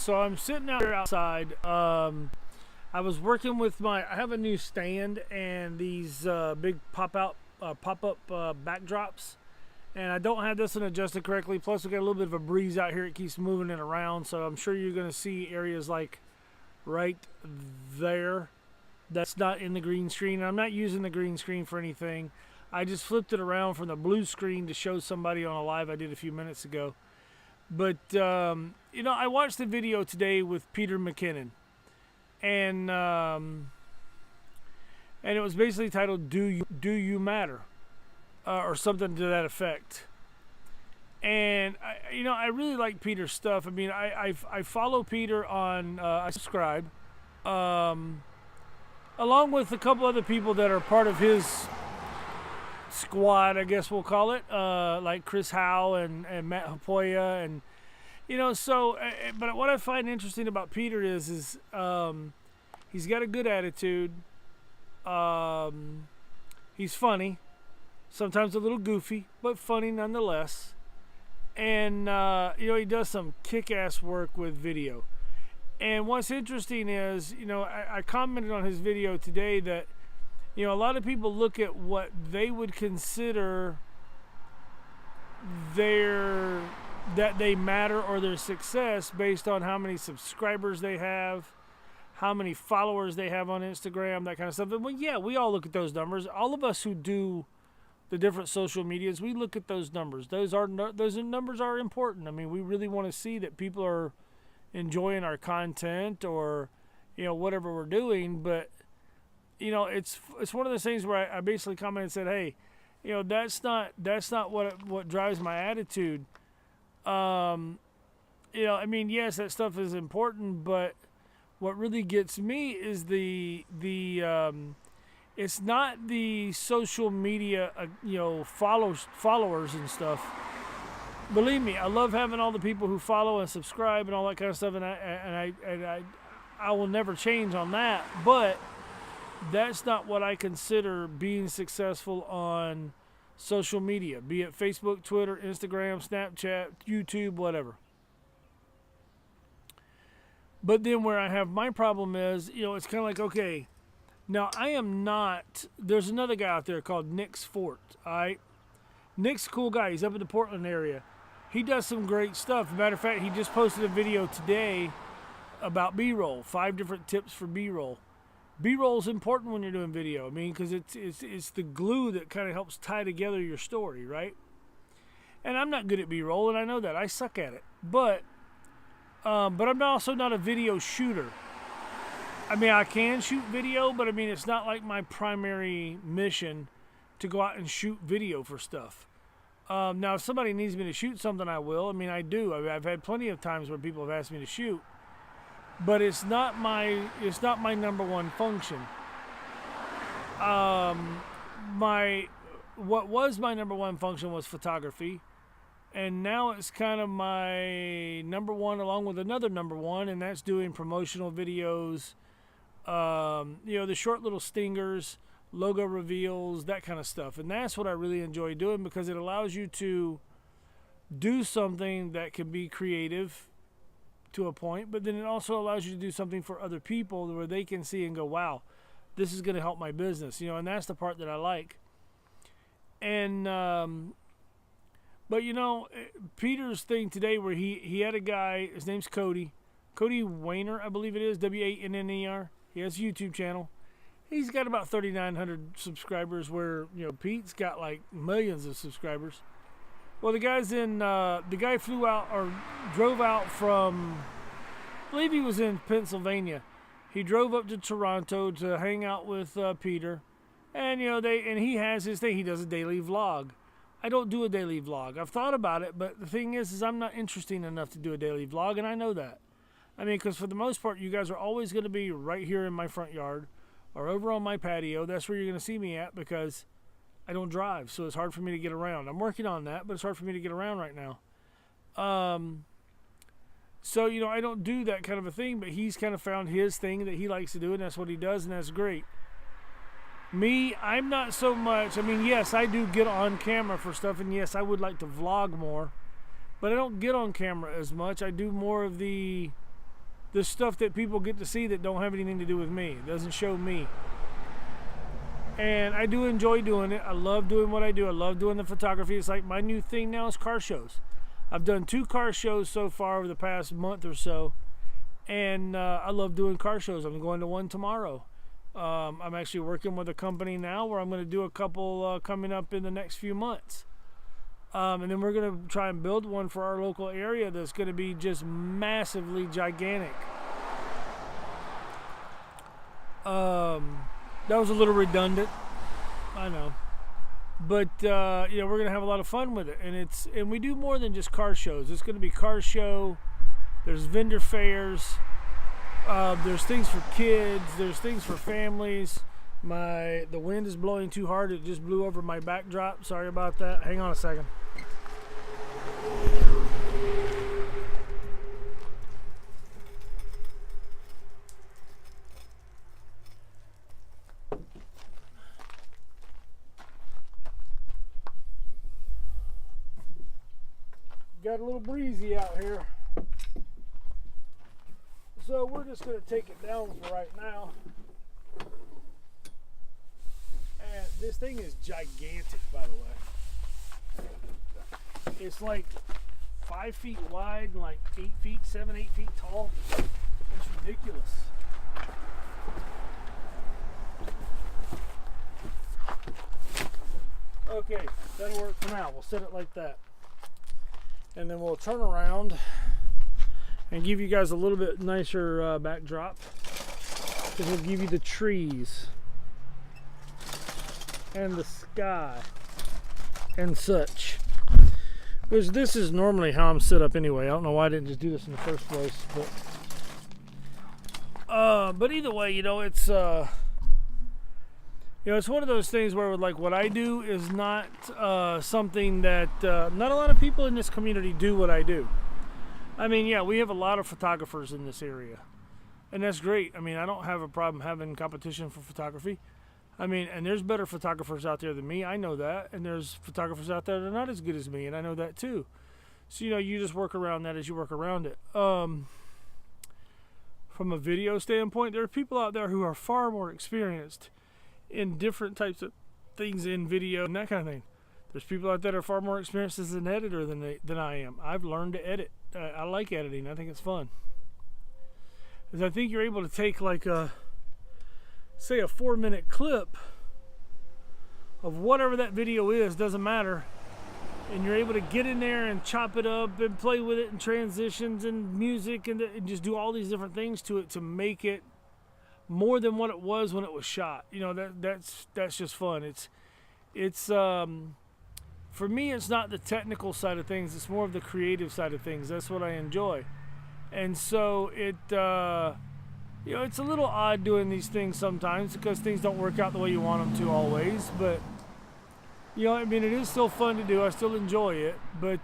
So I'm sitting out here outside. I was working with I have a new stand and these big pop-up backdrops. And I don't have this one adjusted correctly. Plus, we got a little bit of a breeze out here. It keeps moving it around. So I'm sure you're going to see areas like right there. That's not in the green screen. I'm not using the green screen for anything. I just flipped it around from the blue screen to show somebody on a live I did a few minutes ago. But, you know, I watched the video today with Peter McKinnon. And it was basically titled, Do You Matter? Or something to that effect. And, I really like Peter's stuff. I mean, I follow Peter on, I subscribe. Along with a couple other people that are part of his squad, I guess we'll call it, like Chris Howe and Matt Hapoya, and but what I find interesting about Peter is he's got a good attitude. He's funny, sometimes a little goofy, but funny nonetheless. And he does some kick-ass work with video. And what's interesting is, I commented on his video today that, a lot of people look at what they would consider that they matter or their success based on how many subscribers they have, how many followers they have on Instagram, that kind of stuff. And well, yeah, we all look at those numbers. All of us who do the different social medias, we look at those numbers. Those numbers are important. I mean, we really want to see that people are enjoying our content or whatever we're doing. But it's one of those things where I basically commented and said, hey, that's not what drives my attitude. I mean, yes, that stuff is important, but what really gets me is it's not the social media followers and stuff. Believe me, I love having all the people who follow and subscribe and all that kind of stuff, and I will never change on that. But that's not what I consider being successful on social media, be it Facebook, Twitter, Instagram, Snapchat, YouTube, whatever. But then where I have my problem is, it's kind of like, okay, now I am not, there's another guy out there called Nick's Fort, all right? Nick's a cool guy. He's up in the Portland area. He does some great stuff. Matter of fact, he just posted a video today about B-roll, 5 different tips for B-roll. B-roll is important when you're doing video. I mean, because it's the glue that kind of helps tie together your story, right? And I'm not good at B-roll, and I know that. I suck at it. But I'm also not a video shooter. I mean, I can shoot video, but I mean, it's not like my primary mission to go out and shoot video for stuff. Now, if somebody needs me to shoot something, I will. I mean, I do. I've had plenty of times where people have asked me to shoot. But it's not my number one function. What was my number one function was photography, and now it's kind of my number one along with another number one, and that's doing promotional videos. The short little stingers, logo reveals, that kind of stuff, and that's what I really enjoy doing because it allows you to do something that can be creative to a point, but then it also allows you to do something for other people where they can see and go, wow, this is going to help my business, and that's the part that I like. And but Peter's thing today where he had a guy, his name's Cody Wayner, I believe it is, Wanner. He has a YouTube channel. He's got about 3,900 subscribers where Pete's got like millions of subscribers. Well, the guy flew out or drove out from, I believe he was in Pennsylvania. He drove up to Toronto to hang out with Peter, and he has his thing. He does a daily vlog. I don't do a daily vlog. I've thought about it, but the thing is I'm not interesting enough to do a daily vlog, and I know that. I mean, because for the most part, you guys are always going to be right here in my front yard or over on my patio. That's where you're going to see me at because I don't drive, so it's hard for me to get around. I'm working on that, but it's hard for me to get around right now. So, I don't do that kind of a thing, but he's kind of found his thing that he likes to do, and that's what he does, and that's great. Me, I'm not so much, I mean, yes, I do get on camera for stuff, and yes, I would like to vlog more, but I don't get on camera as much. I do more of the the stuff that people get to see that don't have anything to do with me. It doesn't show me. And I do enjoy doing it. I love doing what I do. I love doing the photography. It's like my new thing now is car shows. I've done 2 car shows so far over the past month or so. And I love doing car shows. I'm going to one tomorrow. I'm actually working with a company now where I'm going to do a couple coming up in the next few months. And then we're going to try and build one for our local area that's going to be just massively gigantic. That was a little redundant, I know, but you know, we're gonna have a lot of fun with it, and we do more than just car shows. It's gonna be car show. There's vendor fairs. There's things for kids. There's things for families. The wind is blowing too hard. It just blew over my backdrop. Sorry about that. Hang on a second. Got a little breezy out here, so we're just going to take it down for right now. And this thing is gigantic, by the way. It's like 5 feet wide and like 8 feet, 8 feet tall. It's ridiculous. Okay, that'll work for now. We'll set it like that. And then we'll turn around and give you guys a little bit nicer backdrop, because we'll give you the trees and the sky and such. Which this is normally how I'm set up anyway. I don't know why I didn't just do this in the first place, but either way, you know, it's you know, it's one of those things where, like, what I do is not something that not a lot of people in this community do what I do. I mean, yeah, we have a lot of photographers in this area, and that's great. I mean, I don't have a problem having competition for photography. I mean, and there's better photographers out there than me. I know that. And there's photographers out there that are not as good as me, and I know that too. So, you know, you just work around that as you work around it. From a video standpoint, there are people out there who are far more experienced in different types of things in video and that kind of thing. There's people out there that are far more experienced as an editor than I am. I've learned to edit. I like editing. I think it's fun. Because I think you're able to take, like, say a 4-minute clip of whatever that video is, doesn't matter, and you're able to get in there and chop it up and play with it and transitions and music and just do all these different things to it to make it more than what it was when it was shot. You know, that's just fun. It's for me, it's not the technical side of things, it's more of the creative side of things. That's what I enjoy. And so you know, it's a little odd doing these things sometimes because things don't work out the way you want them to always, but you know, I mean, it is still fun to do. I still enjoy it, but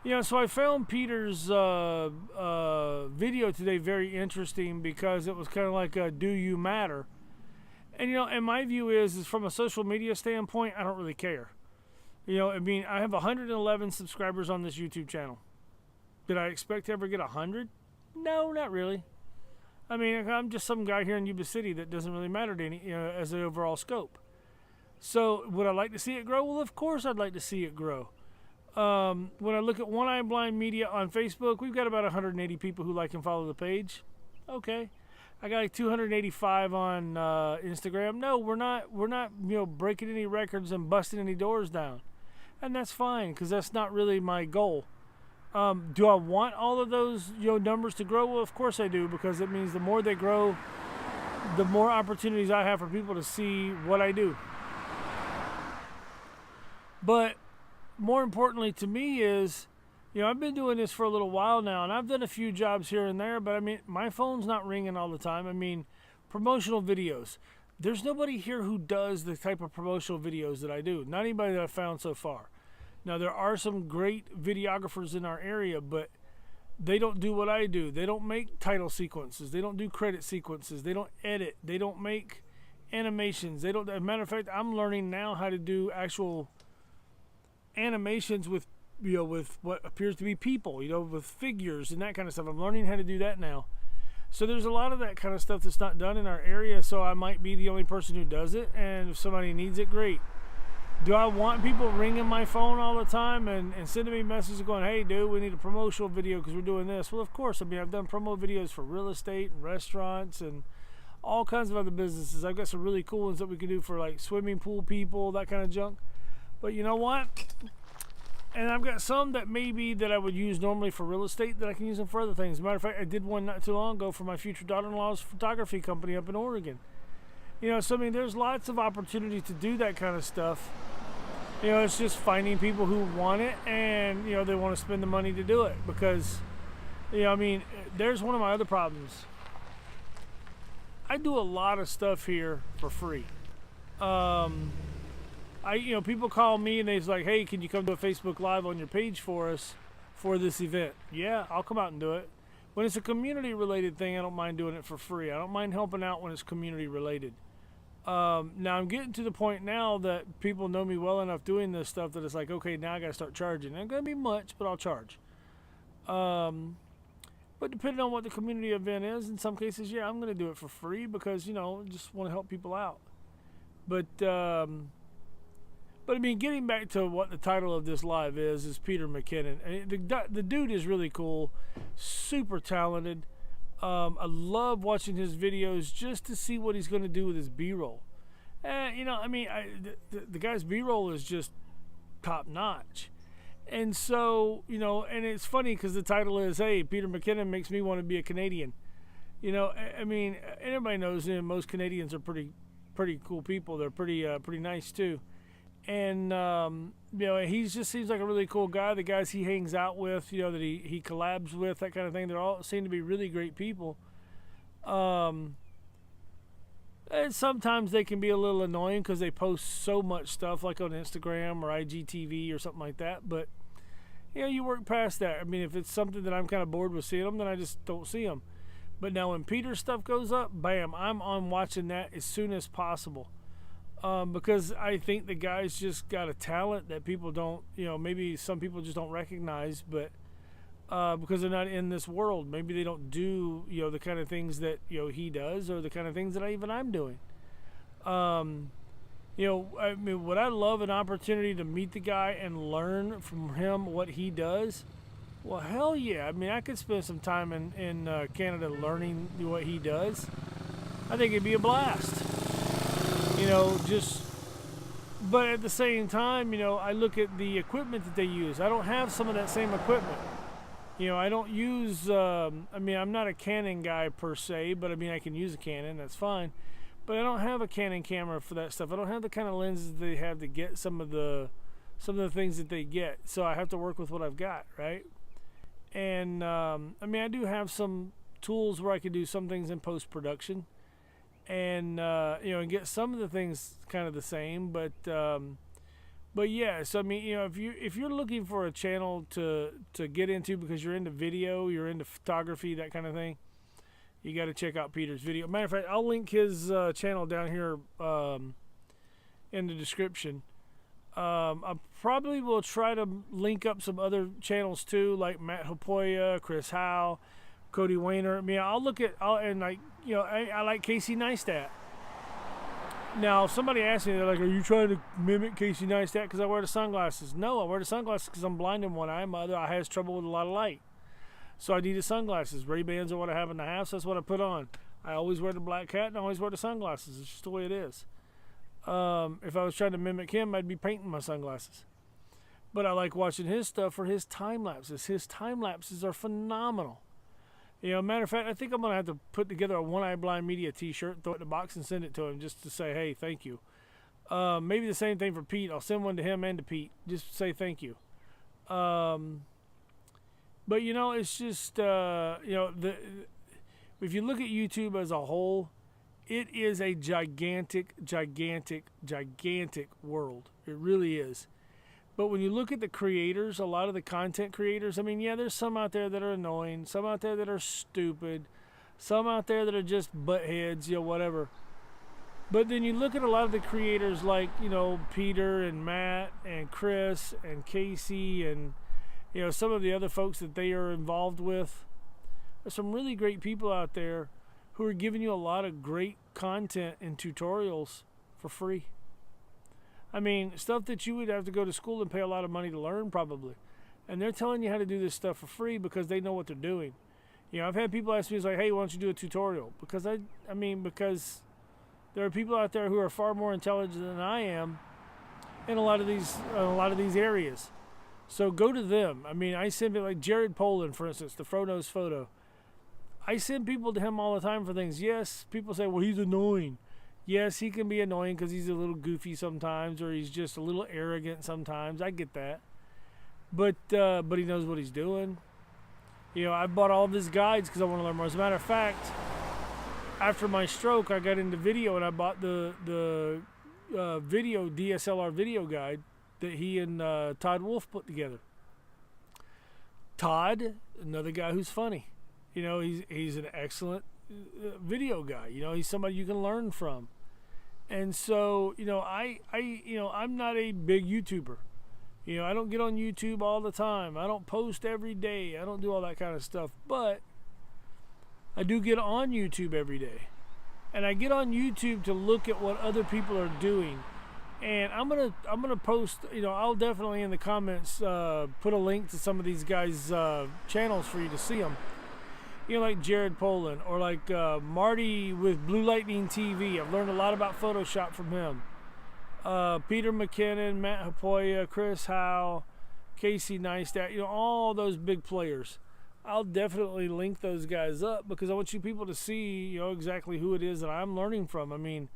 you know, so I found Peter's video today very interesting because it was kind of like a do you matter? And, you know, and my view is from a social media standpoint, I don't really care. You know, I mean, I have 111 subscribers on this YouTube channel. Did I expect to ever get 100? No, not really. I mean, I'm just some guy here in Yuba City that doesn't really matter to any, you know, as an overall scope. So would I like to see it grow? Well, of course I'd like to see it grow. When I look at One Eye Blind Media on Facebook, we've got about 180 people who like and follow the page. Okay. I got like 285 on Instagram. No, we're not, you know, breaking any records and busting any doors down. And that's fine, because that's not really my goal. Do I want all of those, you know, numbers to grow? Well, of course I do, because it means the more they grow, the more opportunities I have for people to see what I do. But more importantly to me is, you know, I've been doing this for a little while now, and I've done a few jobs here and there, but I mean, my phone's not ringing all the time. I mean, promotional videos. There's nobody here who does the type of promotional videos that I do. Not anybody that I've found so far. Now, there are some great videographers in our area, but they don't do what I do. They don't make title sequences. They don't do credit sequences. They don't edit. They don't make animations. As a matter of fact, I'm learning now how to do actual animations with with what appears to be people, with figures and that kind of stuff. I'm learning how to do that now. So there's a lot of that kind of stuff that's not done in our area, so I might be the only person who does it, and if somebody needs it, great. Do I want people ringing my phone all the time and sending me messages going, hey, dude, we need a promotional video because we're doing this? Well, of course. I mean, I've done promo videos for real estate and restaurants and all kinds of other businesses. I've got some really cool ones that we can do for, like, swimming pool people, that kind of junk. But you know what? And I've got some that maybe that I would use normally for real estate that I can use them for other things. As a matter of fact, I did one not too long ago for my future daughter-in-law's photography company up in Oregon. So I mean, there's lots of opportunity to do that kind of stuff. It's just finding people who want it and, they want to spend the money to do it. Because, I mean, there's one of my other problems. I do a lot of stuff here for free. People call me and they're like, hey, can you come to a Facebook Live on your page for us for this event? Yeah, I'll come out and do it. When it's a community related thing, I don't mind doing it for free. I don't mind helping out when it's community related. Now I'm getting to the point now that people know me well enough doing this stuff that it's like, okay, now I got to start charging. It ain't going to be much, but I'll charge. But depending on what the community event is, in some cases, yeah, I'm going to do it for free because, I just want to help people out. But I mean, getting back to what the title of this live is Peter McKinnon. I mean, the dude is really cool, super talented. I love watching his videos just to see what he's going to do with his B-roll. The guy's B-roll is just top notch. And so, and it's funny because the title is, hey, Peter McKinnon makes me want to be a Canadian. I mean, everybody knows him. Most Canadians are pretty cool people. They're pretty nice too. And, he just seems like a really cool guy. The guys he hangs out with, that he collabs with, that kind of thing, they all seem to be really great people. And sometimes they can be a little annoying because they post so much stuff like on Instagram or IGTV or something like that. But, you work past that. I mean, if it's something that I'm kind of bored with seeing them, then I just don't see them. But now when Peter's stuff goes up, bam, I'm on watching that as soon as possible. Because I think the guy's just got a talent that people don't, maybe some people just don't recognize, but because they're not in this world, maybe they don't do, the kind of things that, he does or the kind of things that I'm doing. I mean, would I love an opportunity to meet the guy and learn from him what he does? Well, hell yeah. I mean, I could spend some time in Canada learning what he does. I think it'd be a blast. But at the same time, I look at the equipment that they use. I don't have some of that same equipment. I don't use, I'm not a Canon guy per se, but I mean, I can use a Canon, that's fine. But I don't have a Canon camera for that stuff. I don't have the kind of lenses they have to get some of the things that they get. So I have to work with what I've got, right? And, I do have some tools where I can do some things in post-production. And and get some of the things kind of the same, but yeah. So I mean, if you're looking for a channel to get into because you're into video, you're into photography, that kind of thing, you got to check out Peter's video. Matter of fact, I'll link his channel down here in the description. I probably will try to link up some other channels too, like Matt Hopoya, Chris Howe, Cody Wayner. I mean, I'll look at, I like Casey Neistat. Now, somebody asked me, they're like, are you trying to mimic Casey Neistat because I wear the sunglasses? No, I wear the sunglasses because I'm blind in one eye. My other eye has trouble with a lot of light. So I needed sunglasses. Ray-Bans are what I have in the house. That's what I put on. I always wear the black hat and I always wear the sunglasses. It's just the way it is. If I was trying to mimic him, I'd be painting my sunglasses. But I like watching his stuff for his time lapses. His time lapses are phenomenal. Matter of fact, I think I'm going to have to put together a One Eye Blind Media t-shirt, throw it in a box and send it to him just to say, hey, thank you. Maybe the same thing for Pete. I'll send one to him and to Pete just to say thank you. But, it's just, if you look at YouTube as a whole, it is a gigantic, gigantic, gigantic world. It really is. But when you look at the creators, a lot of the content creators, I mean, yeah, there's some out there that are annoying, some out there that are stupid, some out there that are just buttheads, whatever. But then you look at a lot of the creators like, Peter and Matt and Chris and Casey and you know, some of the other folks that they are involved with. There's some really great people out there who are giving you a lot of great content and tutorials for free. I mean, stuff that you would have to go to school and pay a lot of money to learn probably. And they're telling you how to do this stuff for free because they know what they're doing. You know, I've had people ask me, it's like, hey, why don't you do a tutorial? Because because there are people out there who are far more intelligent than I am in a lot of these areas. So go to them. I mean, I send people like Jared Polin, for instance, the Fro Knows Photo. I send people to him all the time for things. Yes, people say, well, he's annoying. Yes, he can be annoying because he's a little goofy sometimes, or he's just a little arrogant sometimes. I get that. But he knows what he's doing. You know, I bought all of his guides because I want to learn more. As a matter of fact, after my stroke, I got into video and I bought the video DSLR video guide that he and Todd Wolf put together. Todd, another guy who's funny. You know, he's an excellent video guy. You know, he's somebody you can learn from. And so, you know, I'm not a big YouTuber. You know, I don't get on YouTube all the time. I don't post every day. I don't do all that kind of stuff. But I do get on YouTube every day. And I get on YouTube to look at what other people are doing. And I'm gonna post, you know, I'll definitely in the comments put a link to some of these guys' channels for you to see them. You know, like Jared Polin or like Marty with Blue Lightning TV. I've learned a lot about Photoshop from him. Peter McKinnon, Matt Hapoya, Chris Howe, Casey Neistat, you know, all those big players. I'll definitely link those guys up because I want you people to see, you know, exactly who it is that I'm learning from. I mean,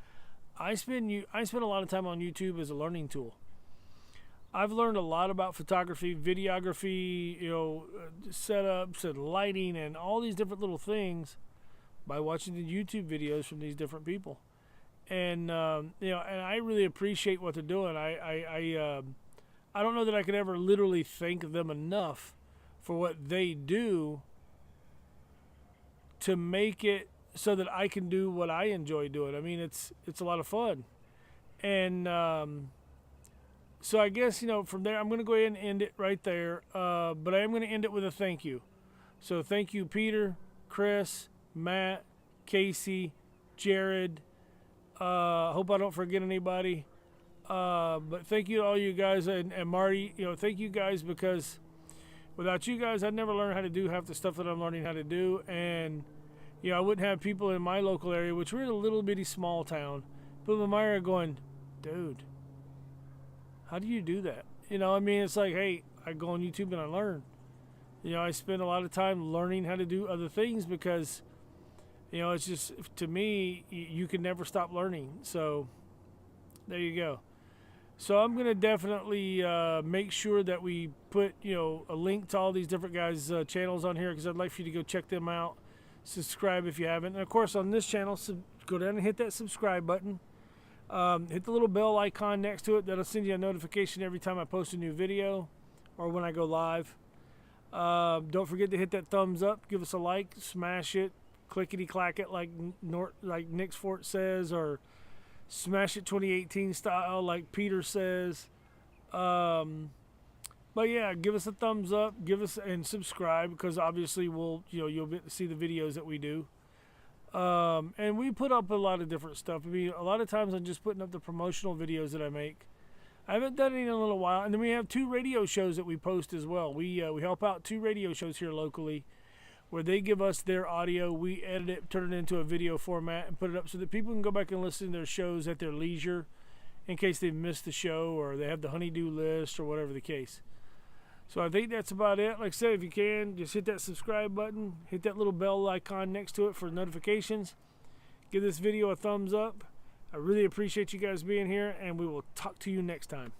I spend a lot of time on YouTube as a learning tool. I've learned a lot about photography, videography, you know, setups and lighting and all these different little things by watching the YouTube videos from these different people. And you know, and I really appreciate what they're doing. I don't know that I could ever literally thank them enough for what they do to make it so that I can do what I enjoy doing. I mean, it's a lot of fun. And so I guess, you know, from there, I'm going to go ahead and end it right there. But I am going to end it with a thank you. So thank you, Peter, Chris, Matt, Casey, Jared. Hope I don't forget anybody. But thank you to all you guys and Marty. You know, thank you guys because without you guys, I'd never learn how to do half the stuff that I'm learning how to do. And, you know, I wouldn't have people in my local area, which we're in a little bitty small town. People in my area going, dude, how do you do that? You know, I mean, it's like, hey, I go on YouTube and I learn. You know, I spend a lot of time learning how to do other things because, you know, it's just, to me, you can never stop learning. So there you go. So I'm going to definitely make sure that we put, you know, a link to all these different guys' channels on here because I'd like for you to go check them out. Subscribe if you haven't. And, of course, on this channel, go down and hit that subscribe button. Hit the little bell icon next to it. That'll send you a notification every time I post a new video or when I go live. Don't forget to hit that thumbs up. Give us a like. Smash it. Clickety-clack it like Nick's Fort says, or smash it 2018 style like Peter says. But yeah, give us a thumbs up. Give us and subscribe because obviously you'll get to see the videos that we do. And we put up a lot of different stuff. I mean, a lot of times I'm just putting up the promotional videos that I make. I haven't done it in a little while. And then we have 2 radio shows that we post as well. We help out 2 radio shows here locally where they give us their audio. We edit it, turn it into a video format, and put it up so that people can go back and listen to their shows at their leisure in case they've missed the show or they have the honeydew list or whatever the case. So I think that's about it. Like I said, if you can, just hit that subscribe button. Hit that little bell icon next to it for notifications. Give this video a thumbs up. I really appreciate you guys being here, and we will talk to you next time.